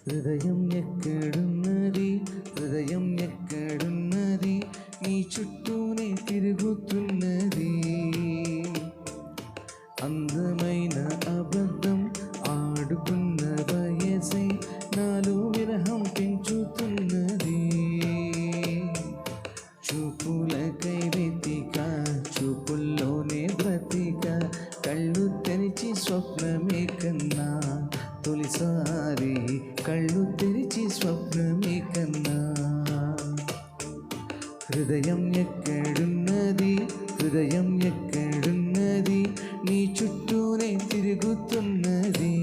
హృదయం ఎక్కడున్నది, హృదయం ఎక్కడున్నది, నీ చుట్టూనే తిరుగుతున్నది. అందమైన అబద్ధం ఆడుకున్న వయసే నాలో విరహం పెంచుతున్నది. చూపులకై వెతిక, చూపుల్లోనే బ్రతిక, కళ్ళు తెరిచి స్వప్నమే కన్నా, తొలిసారి కళ్ళు తెరిచి స్వప్నమే కన్నా. హృదయం ఎక్కడున్నది, హృదయం ఎక్కడున్నది, నీ చుట్టూనే తిరుగుతున్నది.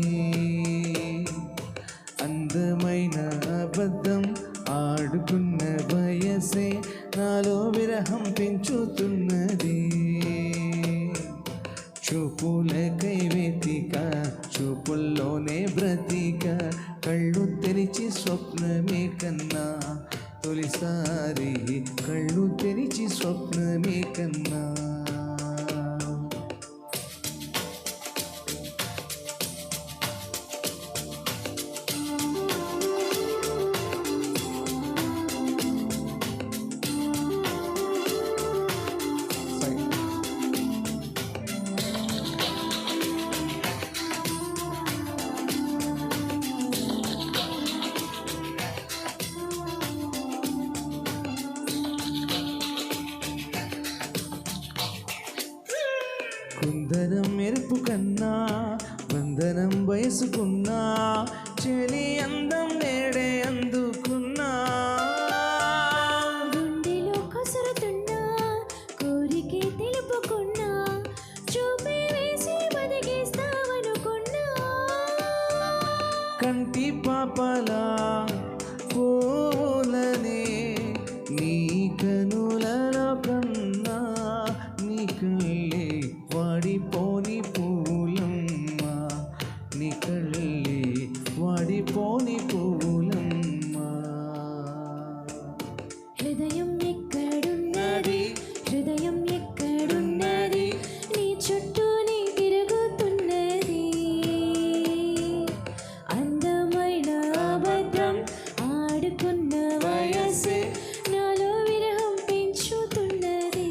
అందమైన అబద్ధం ఆడుకున్న వయసే నాలో విరహం పెంచుతున్నది. చూపులకై వెతిక, చూపుల్లోనే బ్రతిక, కళ్ళు తెరిచి స్వప్నమే కన్నా, తొలిసారి కళ్ళు తెరిచి స్వప్నమే కన్నా. కుందనం మెరుపు కన్నా బంధనం వయసుకున్నా, చెలి అందం నేడే అందుకున్నా. గుండెలో కసురుతున్నా, కోరికే తెలుపుకున్నా, చూపే వేసి బతికిస్తావనుకున్నా. కంటి పాపలా పూలనే నీ కనులలో కన్నా, నీ కళ్ళే వాడిపోని పూలమ్మ, నీ కళ్ళే వాడిపోని పూలమ్మ. హృదయం ఎక్కడున్నది, హృదయం ఎక్కడున్నది, నీ చుట్టూనే తిరుగుతున్నది. అందమైన అబద్ధం ఆడుకున్న వయసే నాలో విరహం పెంచుతున్నది.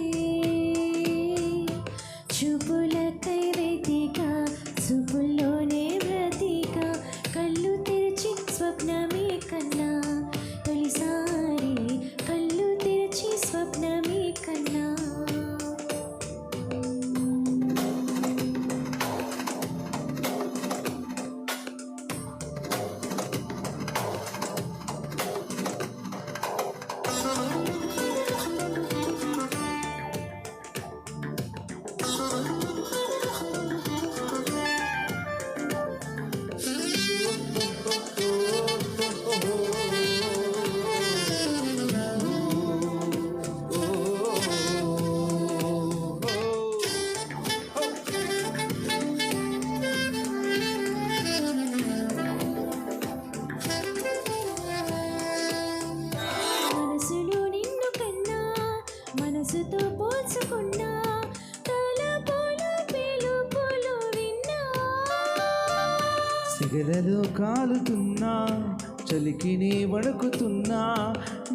చూపులకై వెతిక, చూపుల్లోనే బ్రతిక, కళ్ళు తెరిచి స్వప్నమే కన్నా, తొలిసారి కళ్ళు తెరిచి స్వప్నమే కన్నా. మనసుతో పోల్చుకున్నా, తలపులు పిలుపులు విన్నా. సిగలలో కాలుతున్నా, చలికి నీ వణుకుతున్నా,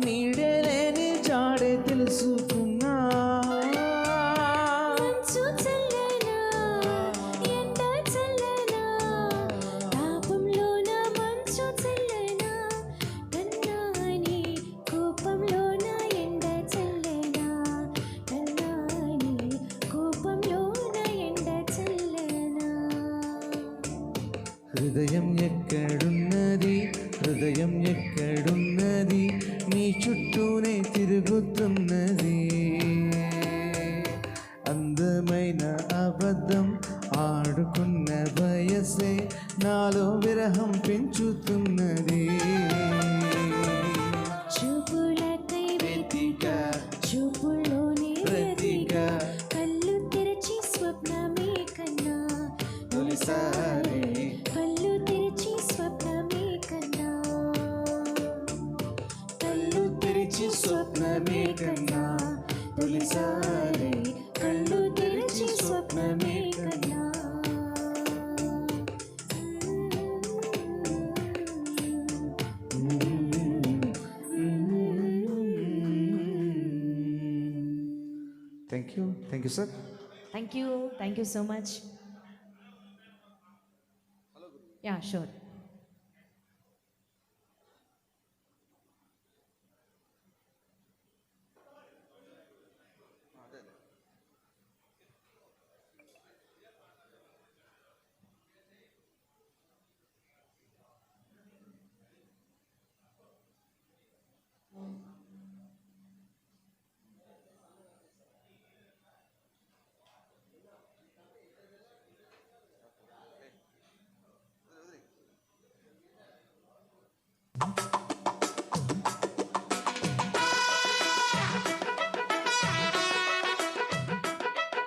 నీడే లేని జాడే తెలుసుకున్నా. మంచు చల్లనా, ఎండ చల్లనా, తాపంలోన మంచు చల్లనా, కన్నాని కోపంలోన ఎండ చల్లనా, కన్నాని కోపంలోన ఎండ చల్లనా. హృదయం ఎక్కడున్నది, హృదయం ఎక్కడున్నది, నీ చుట్టూనే తిరుగుతున్నది. అందమైన అబద్ధం ఆడుకున్న వయసే నాలో విరహం పెంచుతున్నది. చూపులకై వెతిక, చూపుల్లోనే బ్రతిక, కళ్ళు తెరిచి స్వప్నమే కన్నా, తొలిసారి కళ్ళు తెరిచి స్వప్నమే కన్నా, కళ్ళు తెరిచి స్వప్నమే కన్నా, తొలిసారి కళ్ళు తెరిచి స్వప్నమే కన్నా. Thank you sir. Thank you so much. Yeah sure.